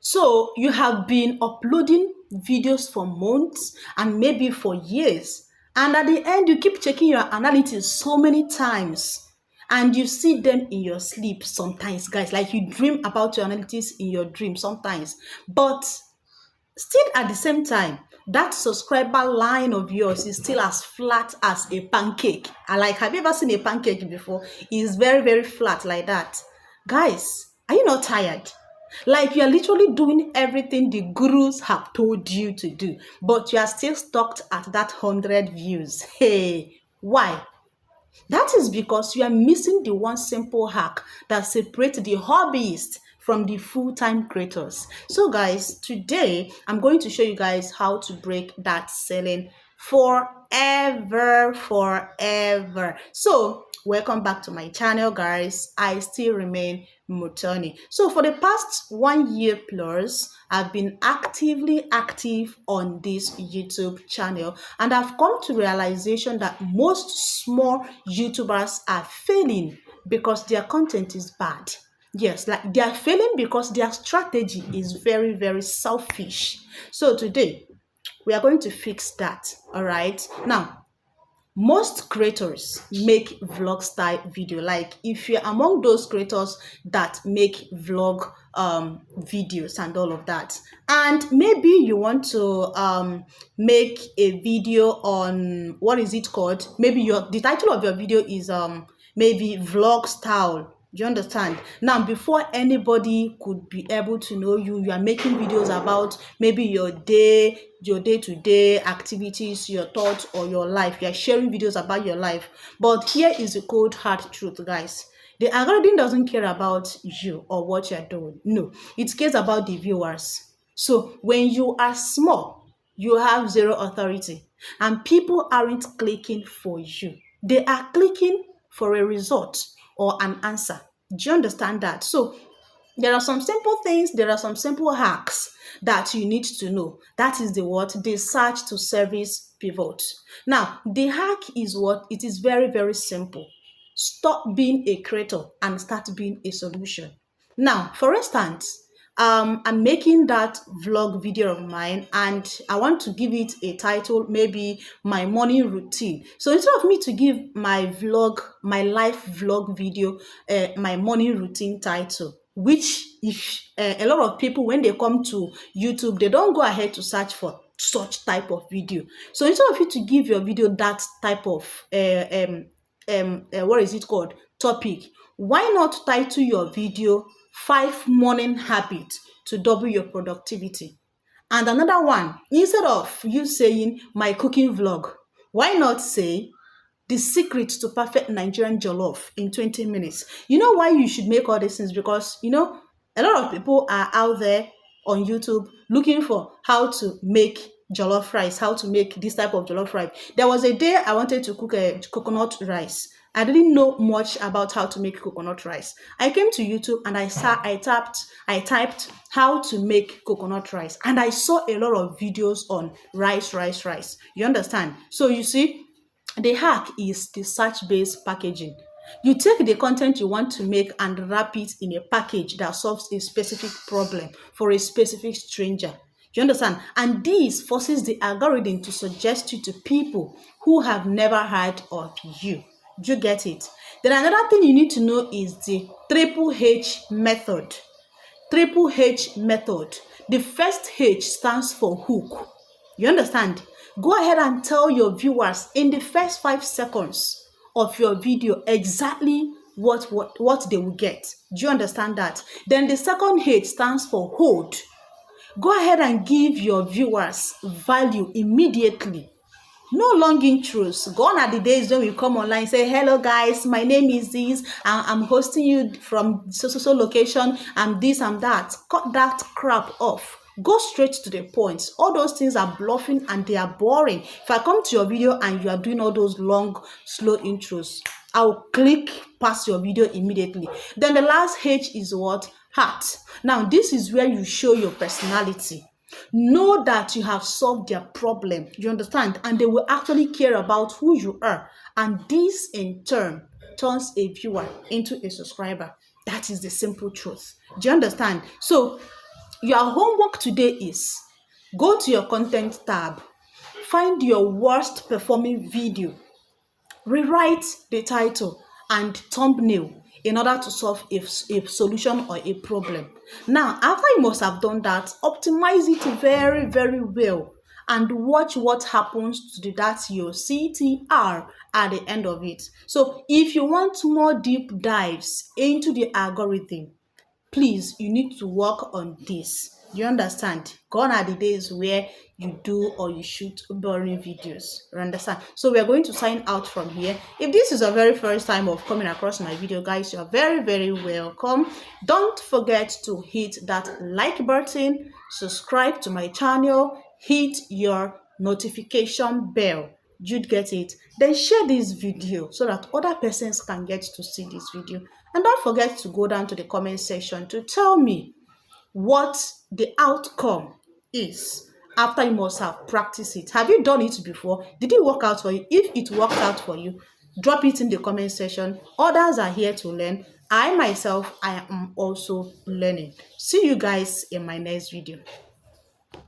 So you have been uploading videos for months and maybe for years. And at the end, you keep checking your analytics so many times. And you see them in your sleep sometimes, guys. Like you dream about your analytics in your dream sometimes. But still at the same time, that subscriber line of yours is still as flat as a pancake. I like, have you ever seen a pancake before? It's very, very flat like that. Guys, are you not tired? Like you are literally doing everything the gurus have told you to do, but you are still stuck at that 100 views. Hey, why? That is because you are missing the one simple hack that separates the hobbyists from the full-time creators. So guys, today I'm going to show you guys how to break that ceiling forever. So welcome back to my channel, guys. I still remain Muthoni. So for the past 1 year plus, I've been actively active on this YouTube channel, and I've come to realization that most small YouTubers are failing because their content is bad. Yes, like they are failing because their strategy is very, very selfish. So today we are going to fix that. All right. Now, most creators make vlog style video. Like if you're among those creators that make vlog videos and all of that, and maybe you want to make a video on, what is it called, maybe the title of your video is maybe vlog style. Do you understand? Now, before anybody could be able to know you, you are making videos about maybe your day-to-day activities, your thoughts, or your life. You are sharing videos about your life. But here is the cold hard truth, guys. The algorithm doesn't care about you or what you're doing. No, it cares about the viewers. So when you are small, you have zero authority, and people aren't clicking for you. They are clicking for a result or an answer. Do you understand that? So there are some simple things, there are some simple hacks that you need to know. That is the what? The search to service pivot. Now, the hack is what? It is very, very simple. Stop being a creator and start being a solution. Now, for instance, I'm making that vlog video of mine and I want to give it a title, maybe my morning routine. So instead of me to give my vlog, my life vlog video, my morning routine title, which if a lot of people, when they come to YouTube, they don't go ahead to search for such type of video. So instead of you to give your video that type of what is it called, topic, why not title your video 5 morning habits to double your productivity? And another one, instead of you saying my cooking vlog, why not say the secret to perfect Nigerian jollof in 20 minutes? You know why you should make all these things? Because, a lot of people are out there on YouTube looking for how to make jollof rice, how to make this type of jollof rice. There was a day I wanted to cook a coconut rice. I didn't know much about how to make coconut rice. I came to YouTube and I typed how to make coconut rice, and I saw a lot of videos on rice. You understand? So you see, the hack is the search-based packaging. You take the content you want to make and wrap it in a package that solves a specific problem for a specific stranger. You understand? And this forces the algorithm to suggest you to people who have never heard of you. Do you get it? Then another thing you need to know is the triple H method. Triple H method. The first H stands for hook. You understand? Go ahead and tell your viewers in the first 5 seconds of your video exactly what they will get. Do you understand that? Then the second H stands for hold. Go ahead and give your viewers value immediately. No long intros. Gone are the days when we come online, say, hello guys, my name is this, I'm hosting you from so location, I'm this, I'm that. Cut that crap off. Go straight to the point. All those things are bluffing and they are boring. If I come to your video and you are doing all those long, slow intros, I'll click past your video immediately. Then the last H is what? Heart. Now, this is where you show your personality. Know that you have solved their problem. You understand? And they will actually care about who you are. And this in turn turns a viewer into a subscriber. That is the simple truth. Do you understand? So Your homework today is go to your content tab, find your worst performing video, rewrite the title and thumbnail in order to solve a solution or a problem. Now, after you must have done that, optimize it very, very well and watch what happens to that your CTR at the end of it. So if you want more deep dives into the algorithm, please, you need to work on this. You understand? Gone are the days where you do or you shoot boring videos. You understand? So we are going to sign out from here. If this is your very first time of coming across my video, guys, you're very, very welcome. Don't forget to hit that like button, subscribe to my channel, hit your notification bell. You'd get it. Then share this video so that other persons can get to see this video. And don't forget to go down to the comment section to tell me what the outcome is after you must have practiced it. Have you done it before? Did it work out for you? If it worked out for you, drop it in the comment section. Others are here to learn. I myself, I am also learning. See you guys in my next video.